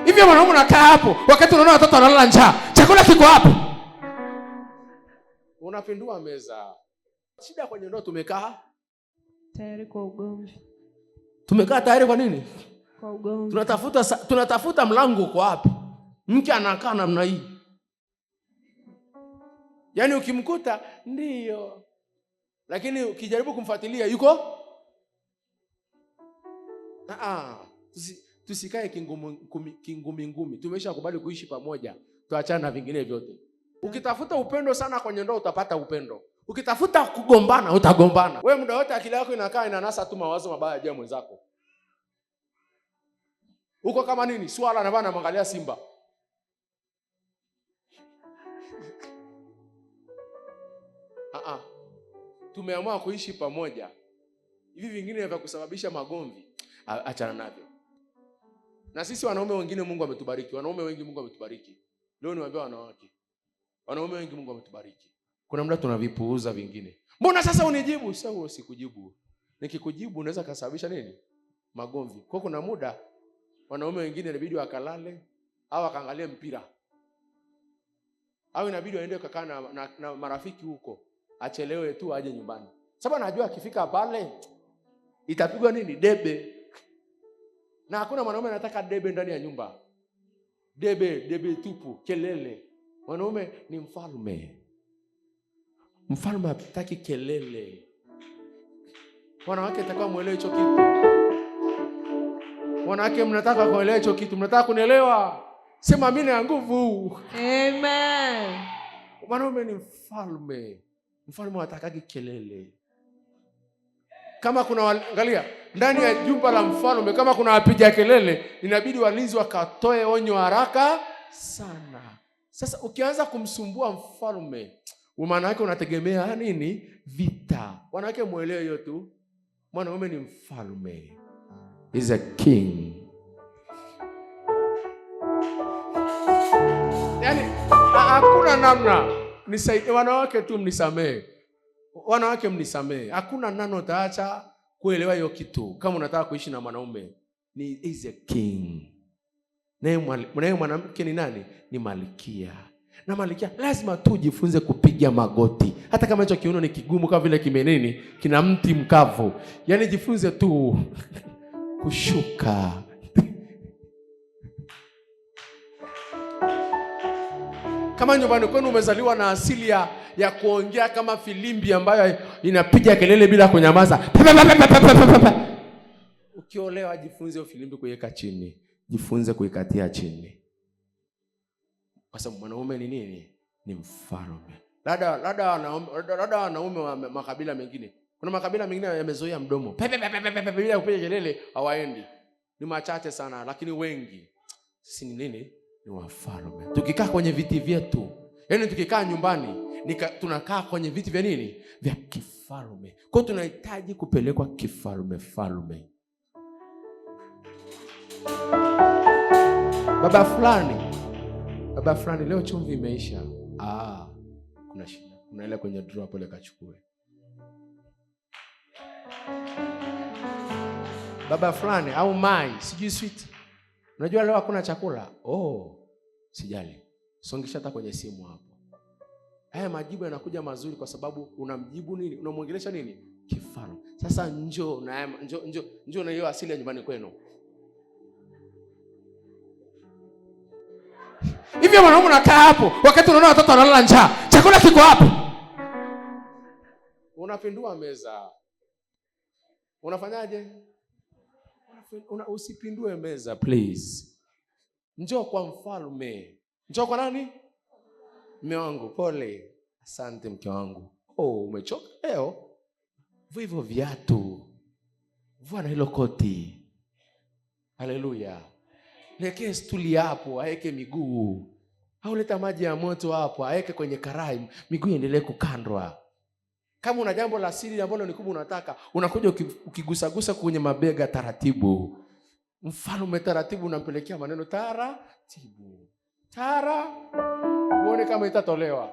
Hivyo mwanaume unakaa hapo wakati unaona watoto wanalala njaa. Chakula kiko hapo. Unapindua meza. Shida kwenye ndoa tumekaa tayari kwa ugomvi. Tumekaa tayari kwa nini? Kwa ugomvi. Tunatafuta mlango kwa wapi? Mke anakaa namna hii. Yaani ukimkuta ndio. Lakini ukijaribu kumfuatilia yuko? Tusikae kingumi. Tumeshakubali kuishi pamoja. Tuachana na vingine vyote. Ukitafuta upendo sana kwenye ndoa utapata upendo. Ukitafuta kugombana utagombana. Wewe muda wote akili yako inakaa inanasa tu mawazo mabaya juu ya mwenzako. Uko kama nini? Swala na bana mwangalia simba. Tumeamua kuishi pamoja. Hivi vingine vya kusababisha magomvi achana navyo. Na sisi wanaume wengine Mungu ametubariki. Wanaume wengi Mungu ametubariki. Leo niwaambia wanawake. Wanaume wengi Mungu ametubariki. Kuna muda tunavipuuza vingine. Mbona sasa unijibu? Sasa usikujibu. Nikikujibu unaweza kusababisha nini? Magomvi. Kwa kuna muda wanaume wengine inabidi wakalale au akaangalia mpira. Au inabidi waende kukaa na marafiki huko. Achelewe tu aje nyumbani. Sababu anajua akifika pale itapigwa nini? Debe. Na hakuna mwanaume anataka debe ndani ya nyumba. Debe tupu, kelele. Mwanaume ni mfalme. Mfalme hataki kelele. Wanawake nataka muelewe hicho kitu. Wanawake mnataka kuelewa hicho kitu. Mnataka kunielewa? Sema mimi na nguvu. Amen. Mwanaume ni mfalme. Mfalme hataki kelele. Kama kuna angalia ndani ya jumba la mfalme kama kuna wapiga kelele inabidi walinzi wakatoe onyo haraka sana. Sasa ukianza kumsumbua mfalme, maana yake unategemea nini? Vita. Wanawake muelewe hiyo tu. Mwanaume ni mfalme. Is a king. Yaani hakuna namna. Wanawake tu mnisamee. Wanawake mnisamee. Hakuna nano utaacha kuelewa hiyo kitu. Kama unataka kuishi na mwanaume ni is a king. Naye mwanamke ni nani? Ni malkia. Na malkia lazima tu jifunze kupiga magoti. Hata kama hicho kiuno ni kigumu kama vile kimenini, kina mti mkavu. Yaani jifunze tu kushuka. Kama nyumbani kwenu umezaliwa na asili ya kuongea kama filimbi ambayo inapiga kelele bila kunyamaza. Ukiolewa jifunze hiyo filimbi kuiweka chini. Jifunze kuikatia chini. Kwa sababu mwanaume ni nini? Ni mfalme. Labda wanaume wa makabila mengine. Kuna makabila mengine yamezoea mdomo. Bila kupiga kelele hawaendi. Ni machache sana lakini wengi sisi ni nini? Ni wafalme. Tukikaa kwenye viti vyetu, yaani tukikaa nyumbani, tunakaa kwenye viti vya nini? Vya kifalme. Kwa hiyo tunahitaji kupelekwa kifalme. Baba fulani leo chumvi imeisha. Kuna shida. Unaenda kwenye drawer pole kachukue. Baba fulani au mai, sijui sweet. Unajua leo hakuna chakula. Sijali. Songesha hata kwenye simu hapo. Haya majibu yanakuja mazuri kwa sababu unamjibu nini? Unamwongelesha nini? Kifalme. Sasa njoo na hiyo asili ya nyumbani kwenu. Hivyo mwanaume unakaa hapo wakati unaona watoto wanalala njaa. Chakula kiko hapo. Unapindua meza. Unafanyaje? Usipindue meza please. Njoo kwa mfalme. Njoo kwa nani? Mume wangu, pole. Asante mke wangu. Umechoka leo? Vua hivyo viatu. Vua na hilo koti. Haleluya. Leke stuli hapo, aeke miguu. Au leta maji ya moto hapo, aeke kwenye karai, miguu iendelee kukandwa. Kama una jambo la siri ambalo ni kubwa unataka, unakuja ukigusagusa kwenye mabega taratibu. Mfalme taratibu unampelekea maneno taratibu. Uone kama itatolewa.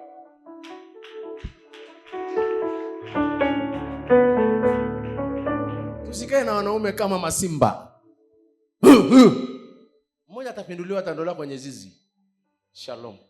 Tusikae na wanaume kama masimba. Mmoja atapinduliwa, ataondolewa kwenye zizi. Shalom.